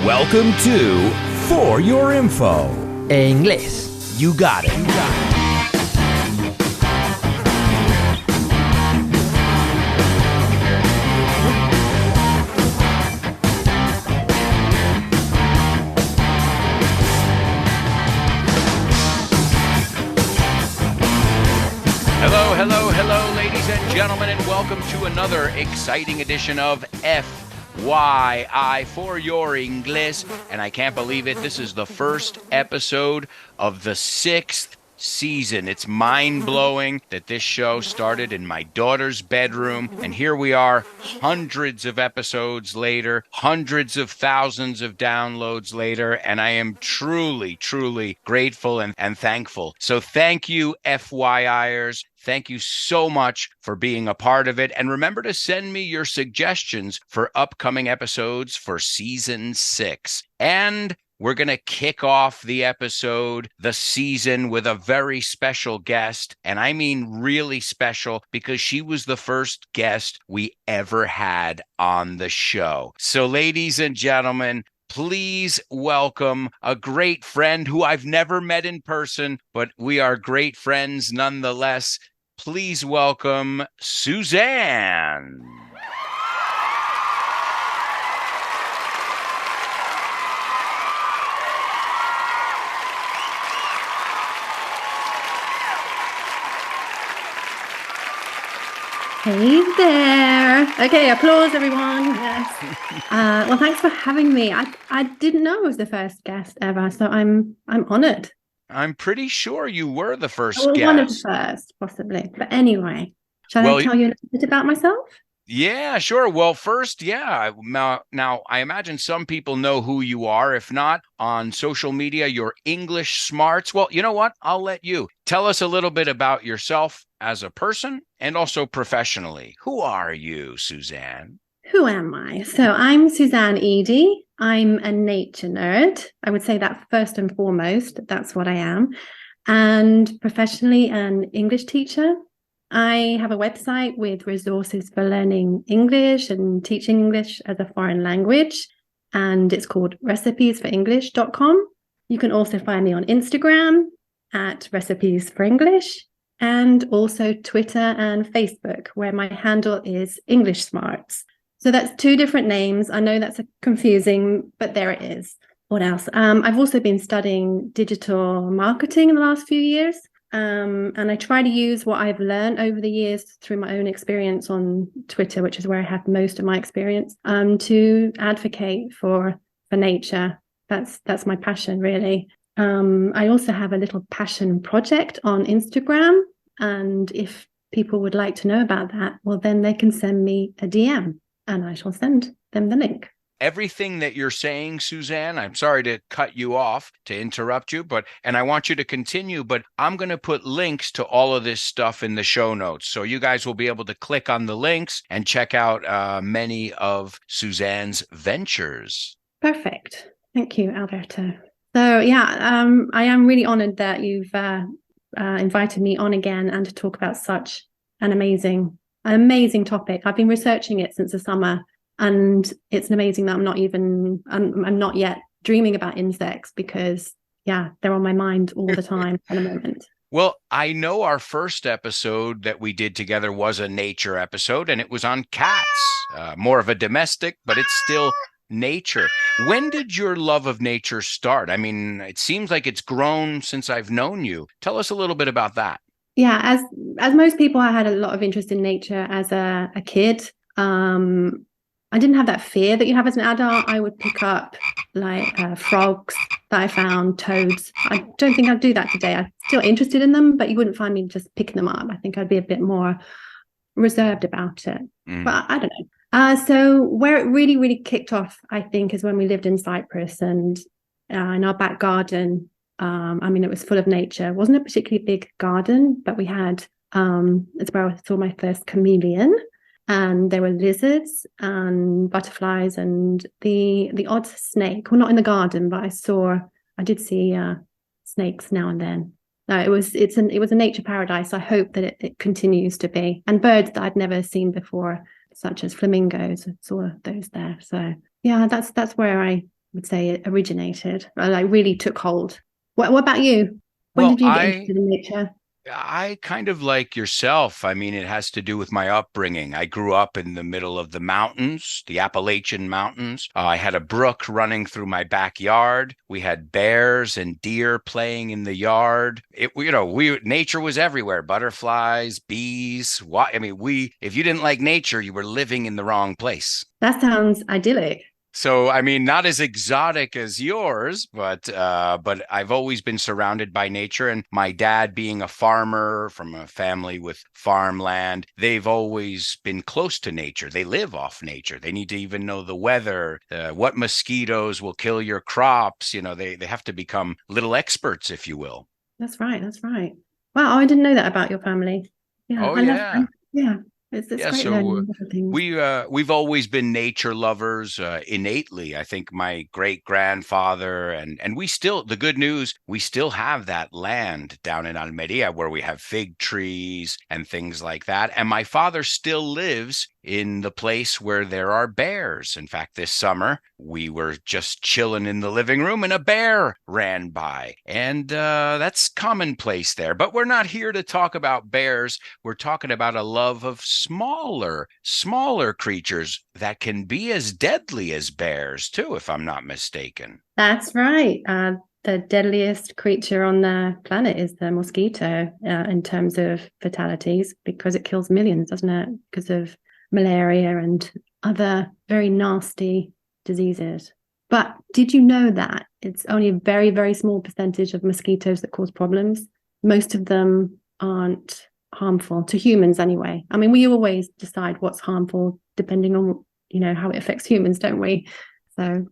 Welcome to For Your Info. En inglés. You got it. Hello, ladies and gentlemen, and welcome to another exciting edition of FYI for your English. And I can't believe it. This is the first episode of the 6th season. It's mind-blowing that this show started in my daughter's bedroom, and here we are hundreds of episodes later, hundreds of thousands of downloads later, and I am truly grateful and thankful. So thank you, FYIers. Thank you so much for being a part of it. And remember to send me your suggestions for upcoming episodes for season 6. And we're going to kick off the season, with a very special guest. And I mean really special, because she was the first guest we ever had on the show. So ladies and gentlemen, please welcome a great friend who I've never met in person, but we are great friends nonetheless. Please welcome Suzanne. Hey there. Okay, applause, everyone. Yes. Well, thanks for having me. I didn't know I was the first guest ever, so I'm honored. I'm pretty sure you were the first Well, guest. one of the first, possibly. But anyway, shall I tell you a little bit about myself? Yeah, sure. Well, first, Now, I imagine some people know who you are. If not, on social media, you're English smarts. Well, you know what? I'll let you tell us a little bit about yourself as a person and also professionally. Who are you, Suzanne? Who am I? So I'm Suzanne Edie. I'm a nature nerd. I would say that first and foremost, that's what I am. And professionally, an English teacher. I have a website with resources for learning English and teaching English as a foreign language, and it's called recipesforenglish.com. You can also find me on Instagram at Recipes for English, and also Twitter and Facebook, where my handle is English Smarts. So that's 2 different names. I know that's confusing, but there it is. What else? I've also been studying digital marketing in the last few years. And I try to use what I've learned over the years through my own experience on Twitter, which is where I have most of my experience, to advocate for nature. That's my passion, really. I also have a little passion project on Instagram. And if people would like to know about that, well, then they can send me a DM and I shall send them the link. Everything that you're saying, Suzanne, I'm sorry to cut you off, to interrupt you, and I want you to continue, but I'm going to put links to all of this stuff in the show notes. So you guys will be able to click on the links and check out many of Suzanne's ventures. Perfect. Thank you, Alberto. So yeah, I am really honored that you've invited me on again and to talk about such an amazing topic. I've been researching it since the summer. And it's amazing that I'm not yet dreaming about insects, because, they're on my mind all the time at the moment. Well, I know our first episode that we did together was a nature episode, and it was on cats, more of a domestic, but it's still nature. When did your love of nature start? I mean, it seems like it's grown since I've known you. Tell us a little bit about that. Yeah, as most people, I had a lot of interest in nature as a kid. I didn't have that fear that you have as an adult. I would pick up frogs that I found, toads. I don't think I'd do that today. I'm still interested in them, but you wouldn't find me just picking them up. I think I'd be a bit more reserved about it. But I don't know. So where it really kicked off, I think, is when we lived in Cyprus, and in our back garden. It was full of nature. It wasn't a particularly big garden, but we had, it's where I saw my first chameleon. And there were lizards and butterflies and the odd snake. Well, not in the garden, but I did see snakes now and then. No, it was a nature paradise. I hope that it continues to be. And birds that I'd never seen before, such as flamingos. I saw those there. So yeah, that's where I would say it originated, like really took hold. What about you? When Well, did you get interested in nature? I kind of like yourself. I mean, it has to do with my upbringing. I grew up in the middle of the mountains, the Appalachian Mountains. I had a brook running through my backyard. We had bears and deer playing in the yard. Nature was everywhere. Butterflies, bees. I mean, if you didn't like nature, you were living in the wrong place. That sounds idyllic. So, I mean, not as exotic as yours, but I've always been surrounded by nature. And my dad, being a farmer from a family with farmland, they've always been close to nature. They live off nature. They need to even know the weather, what mosquitoes will kill your crops. They have to become little experts, if you will. That's right. That's right. Wow, I didn't know that about your family. Yeah, Oh, I love. yeah. Yeah, it's Yeah, great so learning different things. we've always been nature lovers innately. I think my great grandfather and we still the good news we still have that land down in Almeria where we have fig trees and things like that. And my father still lives in the place where there are bears. In fact, this summer we were just chilling in the living room and a bear ran by, and that's commonplace there. But we're not here to talk about bears. We're talking about a love of smaller creatures that can be as deadly as bears too, if I'm not mistaken. That's right. The deadliest creature on the planet is the mosquito in terms of fatalities because it kills millions, doesn't it? Because of malaria and other very nasty diseases. But did you know that it's only a very, very small percentage of mosquitoes that cause problems? Most of them aren't harmful to humans anyway. I mean, we always decide what's harmful depending on, how it affects humans, don't we? So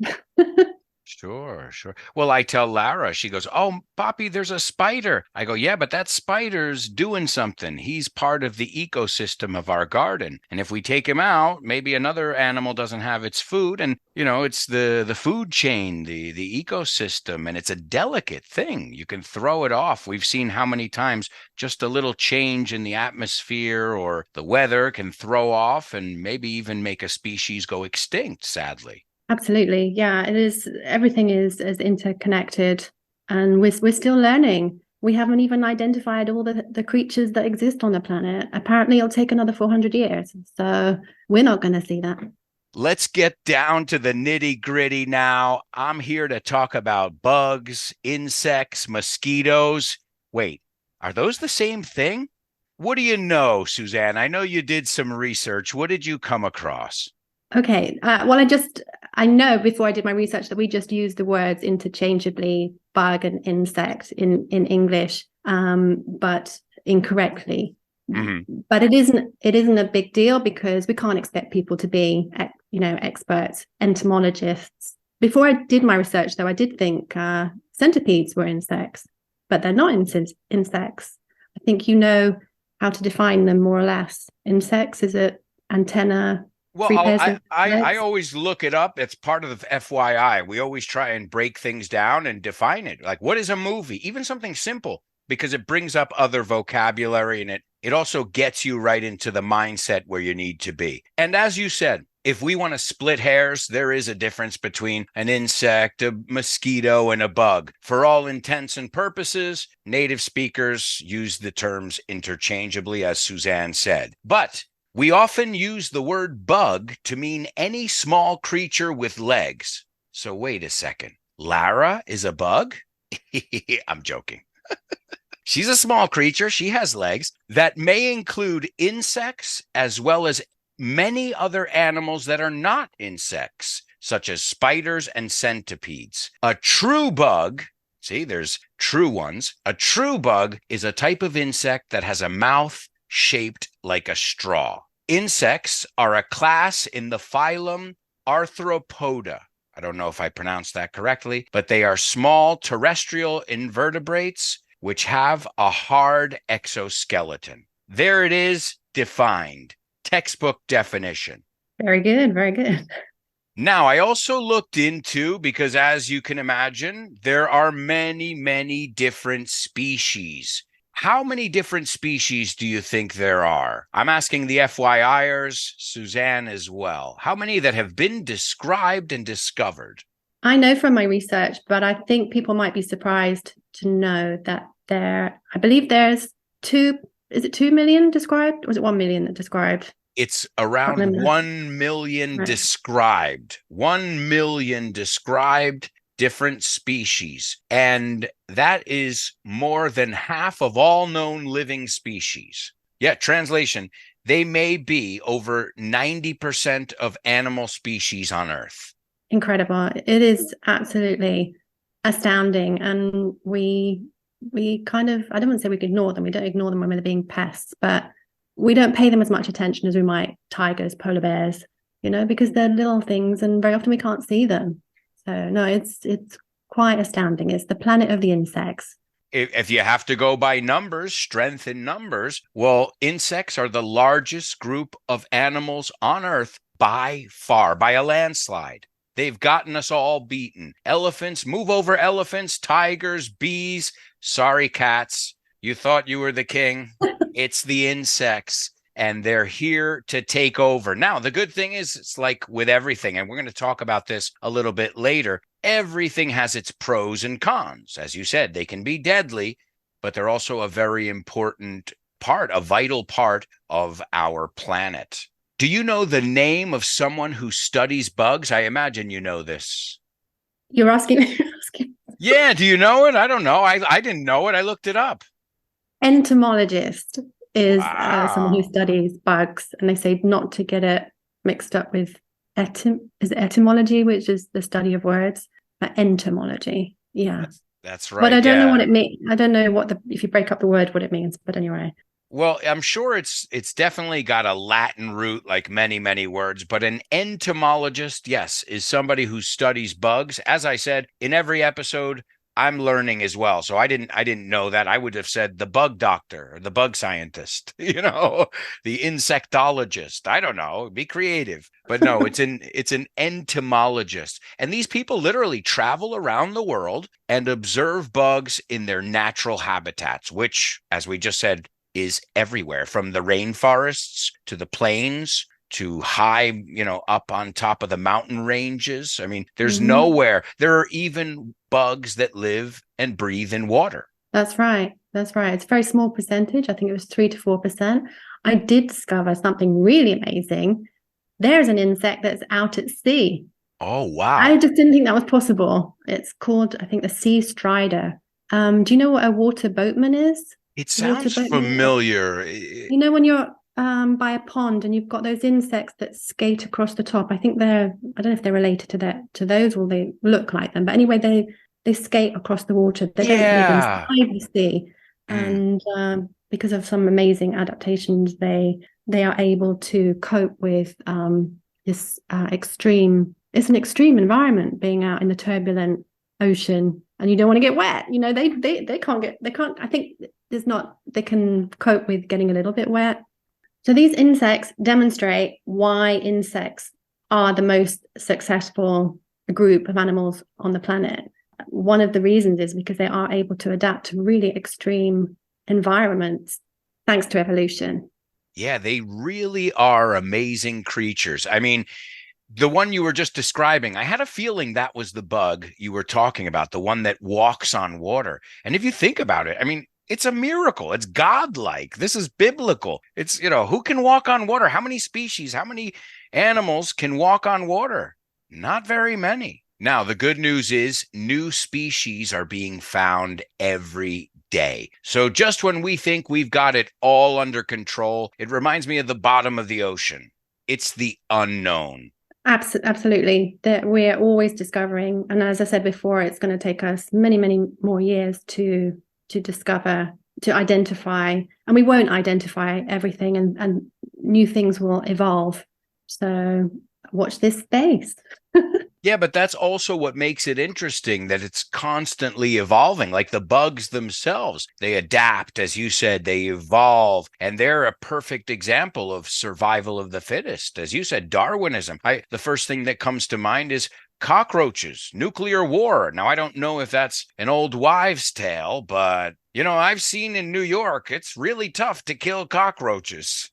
Sure. Well, I tell Lara, she goes, "Oh, Poppy, there's a spider." I go, "Yeah, but that spider's doing something. He's part of the ecosystem of our garden. And if we take him out, maybe another animal doesn't have its food. And, it's the food chain, the ecosystem, and it's a delicate thing. You can throw it off. We've seen how many times just a little change in the atmosphere or the weather can throw off and maybe even make a species go extinct, sadly." absolutely. Yeah, it is. Everything is interconnected and we're still learning. We haven't even identified all the creatures that exist on the planet. Apparently, it'll take another 400 years. So we're not going to see that. Let's get down to the nitty gritty now. I'm here to talk about bugs, insects, mosquitoes. Wait, are those the same thing? What do you know, Suzanne? I know you did some research. What did you come across? Okay. Well, I know before I did my research that we just use the words interchangeably, bug and insect in English, but incorrectly. Mm-hmm. But it isn't a big deal because we can't expect people to be, experts, entomologists. Before I did my research, though, I did think centipedes were insects, but they're not insects. I think you know how to define them more or less. Insects, is it antenna? Well, Three pairs I, of I I legs. always look it up. It's part of the FYI. We always try and break things down and define it. Like, what is a movie? Even something simple, because it brings up other vocabulary and it also gets you right into the mindset where you need to be. And as you said, if we want to split hairs, there is a difference between an insect, a mosquito, and a bug. For all intents and purposes, native speakers use the terms interchangeably, as Suzanne said. But we often use the word bug to mean any small creature with legs. So wait a second. Lara is a bug? I'm joking. She's a small creature. She has legs that may include insects as well as many other animals that are not insects, such as spiders and centipedes. A true bug, see, there's true ones. A true bug is a type of insect that has a mouth shaped like a straw. Insects are a class in the phylum Arthropoda. I don't know if I pronounced that correctly, but they are small terrestrial invertebrates which have a hard exoskeleton. There it is, defined. Textbook definition. Very good, very good. Now, I also looked into, because as you can imagine, there are many, many different species. How many different species do you think there are? I'm asking the FYIers, Suzanne as well. How many that have been described and discovered? I know from my research, but I think people might be surprised to know that I believe there's is it 2 million described? Or was it 1 million that described? It's Can't around remember. 1 million Right. described, 1 million described different species. And that is more than half of all known living species. Yeah, translation, they may be over 90% of animal species on Earth. Incredible. It is absolutely astounding. And we kind of, I don't want to say we ignore them. We don't ignore them when they're being pests, but we don't pay them as much attention as we might tigers, polar bears, because they're little things and very often we can't see them. So no, it's quite astounding. It's the planet of the insects. If you have to go by numbers, strength in numbers, well, insects are the largest group of animals on Earth by far, by a landslide. They've gotten us all beaten. Elephants, move over elephants, tigers, bees. Sorry, cats. You thought you were the king. It's the insects, and they're here to take over. Now, the good thing is, it's like with everything, and we're going to talk about this a little bit later. Everything has its pros and cons. As you said, they can be deadly, but they're also a very important part, a vital part of our planet. Do you know the name of someone who studies bugs? I imagine you know this. You're asking, you're asking. Yeah, do you know it? I don't know. I didn't know it. I looked it up. Entomologist is someone who Wow. studies bugs, and they say not to get it mixed up with etymology, which is the study of words, but entomology. Yeah. That's But right. I don't know what Yeah. it means. I don't know if you break up the word, what it means. But anyway, Well, I'm sure it's definitely got a Latin root, like many, many words, but an entomologist, yes, is somebody who studies bugs. As I said, in every episode, I'm learning as well. So I didn't know that. I would have said the bug doctor or the bug scientist, the insectologist. I don't know. Be creative. But no, it's an entomologist. And these people literally travel around the world and observe bugs in their natural habitats, which, as we just said, is everywhere, from the rainforests to the plains to high, up on top of the mountain ranges. I mean, there's Mhm. nowhere. There are even bugs that live and breathe in water. That's right. That's right. It's a very small percentage. I think it was 3 to 4%. I did discover something really amazing. There's an insect that's out at sea. Oh, I wow. just didn't think that was possible. It's called, I think, the sea strider. Do you know what a water boatman is? It Water sounds boatman. familiar. When you're by a pond and you've got those insects that skate across the top. I think I don't know if they're related to those or they look like them. But anyway, they skate across the water. They don't live inside Yeah. the sea, Mm. and because of some amazing adaptations, they are able to cope with this extreme. It's an extreme environment being out in the turbulent ocean, and you don't want to get wet. They can't get they can't. I think there's not they can cope with getting a little bit wet. So these insects demonstrate why insects are the most successful group of animals on the planet. One of the reasons is because they are able to adapt to really extreme environments thanks to evolution. Yeah, they really are amazing creatures. I mean, the one you were just describing, I had a feeling that was the bug you were talking about, the one that walks on water. And if you think about it, I mean, it's a miracle. It's godlike. This is biblical. It's, who can walk on water? How many species, how many animals can walk on water? Not very many. Now, the good news is new species are being found every day. So just when we think we've got it all under control, it reminds me of the bottom of the ocean. It's the unknown. Absolutely. That we're always discovering. And as I said before, it's going to take us many, many more years to discover, to identify, and we won't identify everything and new things will evolve. So watch this space. Yeah, but that's also what makes it interesting, that it's constantly evolving. Like the bugs themselves, they adapt, as you said, they evolve, and they're a perfect example of survival of the fittest. As you said, Darwinism. The first thing that comes to mind is cockroaches, nuclear war. Now, I don't know if that's an old wives' tale, but I've seen in New York, it's really tough to kill cockroaches.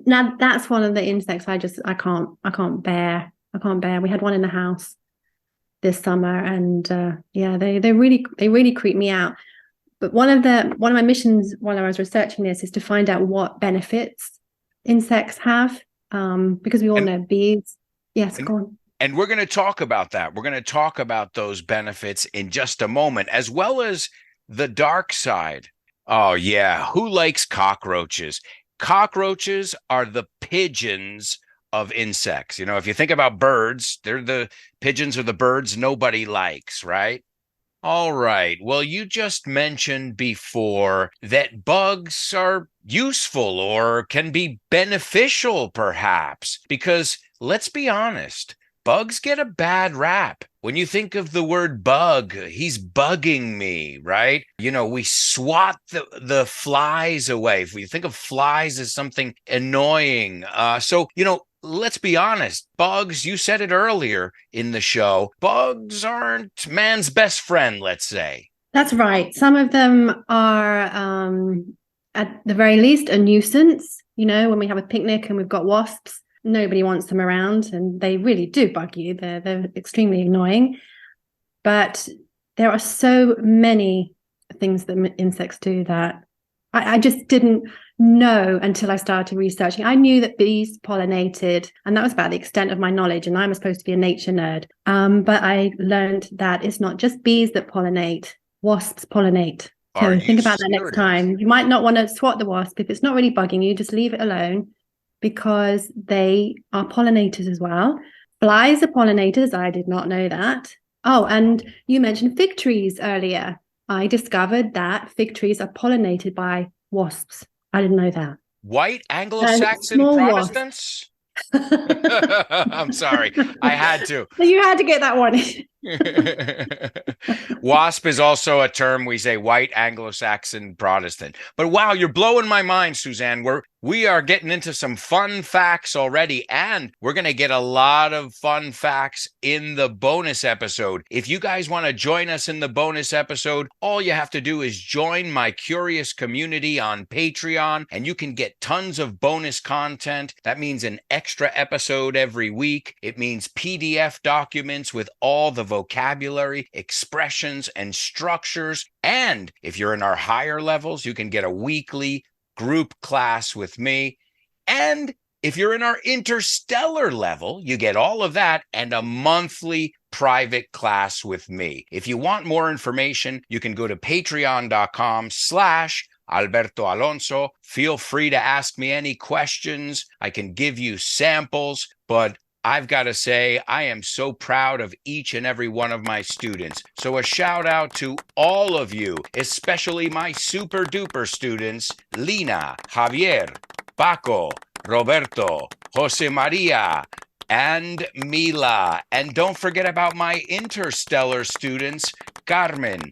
Now that's one of the insects I can't bear. I can't bear. We had one in the house this summer, and they really creep me out. But one of my missions while I was researching this is to find out what benefits insects have, because we all know bees. Yes, go on. And we're going to talk about that. We're going to talk about those benefits in just a moment, as well as the dark side. Oh, yeah. Who likes cockroaches? Cockroaches are the pigeons of insects. You know, if you think about birds, they're the pigeons or the birds nobody likes, right? All right. Well, you just mentioned before that bugs are useful or can be beneficial, perhaps, because let's be honest, bugs get a bad rap. When you think of the word bug, he's bugging me, right? You know, we swat the flies away. If we think of flies as something annoying. Let's be honest. Bugs, you said it earlier in the show, bugs aren't man's best friend, let's say. That's right. Some of them are, at the very least, a nuisance. You know, when we have a picnic and we've got wasps, nobody wants them around, and they really do bug you. They're extremely annoying. But there are so many things that insects do that I just didn't know until I started researching. I knew that bees pollinated, and that was about the extent of my knowledge, and I'm supposed to be a nature nerd. But I learned that it's not just bees that pollinate, wasps pollinate. So think about that next time. You might not want to swat the wasp. If it's not really bugging you, just leave it alone, because they are pollinators as well. Flies are pollinators. I did not know that. Oh, and you mentioned fig trees earlier. I discovered that fig trees are pollinated by wasps. I didn't know that. White Anglo-Saxon Protestants? I'm sorry. I had to. You had to get that one. Wasp is also a term we say, white Anglo-Saxon Protestant. But wow, you're blowing my mind, Suzanne. We are getting into some fun facts already, and we're going to get a lot of fun facts in the bonus episode. If you guys want to join us in the bonus episode, all you have to do is join my curious community on Patreon, and you can get tons of bonus content. That means an extra episode every week. It means PDF documents with all the vocabulary, expressions, and structures. And if you're in our higher levels, you can get a weekly group class with me. And if you're in our interstellar level, you get all of that and a monthly private class with me. If you want more information, you can go to patreon.com/Alberto Alonso. Feel free to ask me any questions. I can give you samples, but I've got to say, I am so proud of each and every one of my students. So a shout out to all of you, especially my super duper students, Lina, Javier, Paco, Roberto, Jose Maria, and Mila. And don't forget about my interstellar students, Carmen,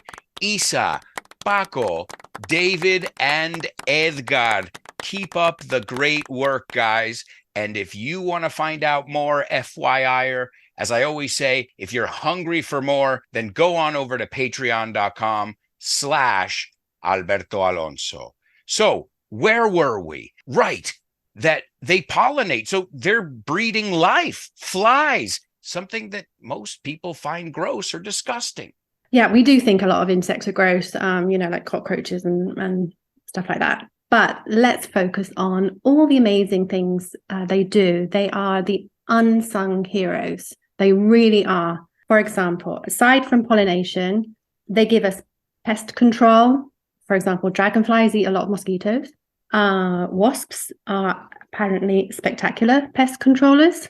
Isa, Paco, David, and Edgar. Keep up the great work, guys. And if you want to find out more, FYI, as I always say, if you're hungry for more, then go on over to patreon.com/Alberto Alonso. So where were we? Right, that they pollinate. So they're breeding life, flies, something that most people find gross or disgusting. Yeah, we do think a lot of insects are gross, like cockroaches and stuff like that. But let's focus on all the amazing things they do. They are the unsung heroes. They really are. For example, aside from pollination, they give us pest control. For example, dragonflies eat a lot of mosquitoes. Wasps are apparently spectacular pest controllers.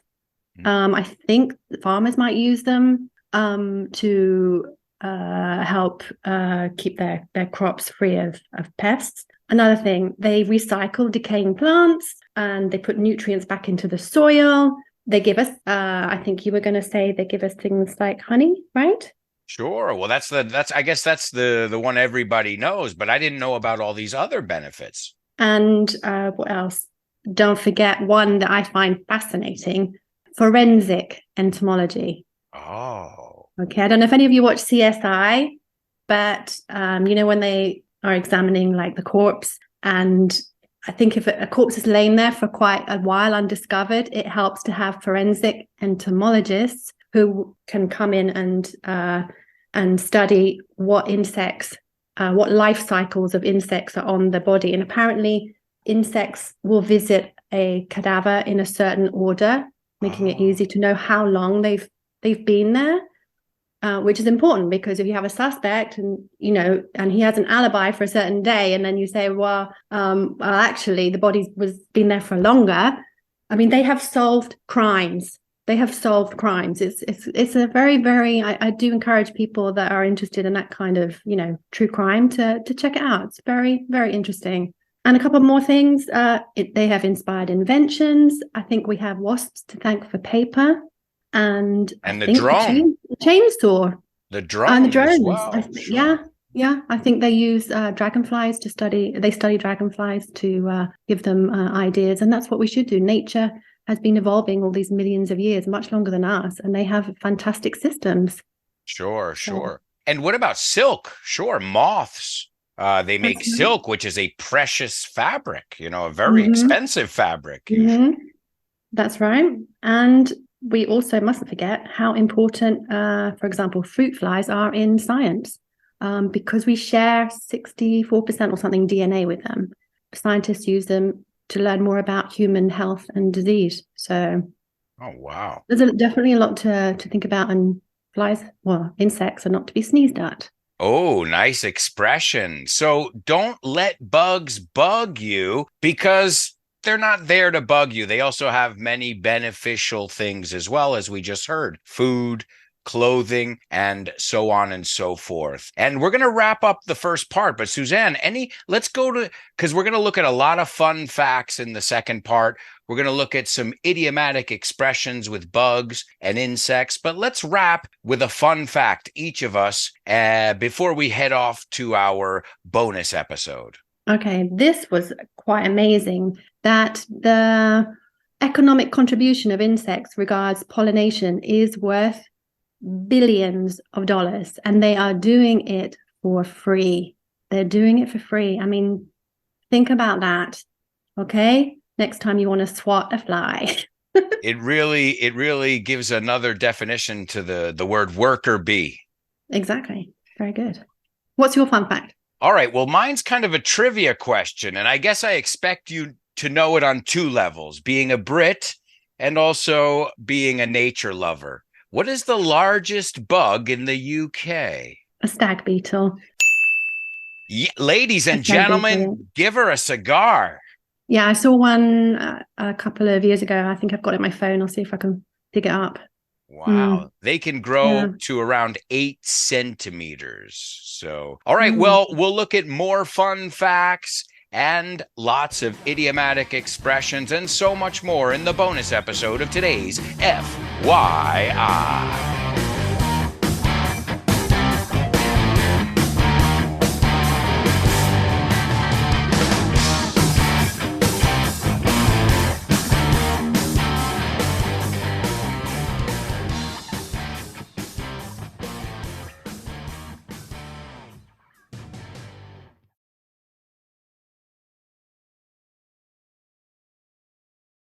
I think farmers might use them to help keep their crops free of pests. Another thing, they recycle decaying plants and they put nutrients back into the soil. They give us, I think you were going to say, they give us things like honey, right? Sure. Well, I guess that's the one everybody knows, but I didn't know about all these other benefits. And what else? Don't forget one that I find fascinating, forensic entomology. Oh. Okay. I don't know if any of you watch CSI, but when they are examining like the corpse, and I think if a corpse has lain there for quite a while undiscovered, it helps to have forensic entomologists who can come in and study what insects, what life cycles of insects are on the body. And apparently insects will visit a cadaver in a certain order, making it easy to know how long they've been there, which is important, because if you have a suspect and he has an alibi for a certain day, and then you say, well, actually the body was been there for longer. I mean, they have solved crimes. It's a very, very, I do encourage people that are interested in that kind of, true crime to check it out. It's very, very interesting. And a couple more things. They have inspired inventions. I think we have wasps to thank for paper, and the drone, the chainsaw, the drone, and the drones. As well. Sure. Yeah. I think they use dragonflies to study. They study dragonflies to give them ideas, and that's what we should do. Nature has been evolving all these millions of years, much longer than us, and they have fantastic systems. Sure. And what about silk? Sure, moths. They make silk, which is a precious fabric, a very expensive fabric. That's right. And we also mustn't forget how important, for example, fruit flies are in science, because we share 64% or something DNA with them. Scientists use them to learn more about human health and disease. So, oh, wow. There's definitely a lot to think about, and insects are not to be sneezed at. Oh, nice expression. So don't let bugs bug you, because they're not there to bug you. They also have many beneficial things as well, as we just heard: food, clothing, and so on and so forth. And we're going to wrap up the first part. But Suzanne, let's go to, because we're going to look at a lot of fun facts in the second part. We're going to look at some idiomatic expressions with bugs and insects, but let's wrap with a fun fact, each of us, before we head off to our bonus episode. Okay, this was quite amazing, that the economic contribution of insects regards pollination is worth billions of dollars, and they are doing it for free. They're doing it for free. I mean, think about that. Okay? Next time you want to swat a fly. It really gives another definition to the word worker bee. Exactly. Very good. What's your fun fact? All right. Well, mine's kind of a trivia question, and I guess I expect you to know it on two levels: being a Brit and also being a nature lover. What is the largest bug in the UK? A stag beetle. Yeah, ladies and gentlemen, give her a cigar. Yeah, I saw one a couple of years ago. I think I've got it on my phone. I'll see if I can dig it up. Wow. They can grow to around 8 centimeters. So, all right. Well, we'll look at more fun facts and lots of idiomatic expressions and so much more in the bonus episode of today's FYI.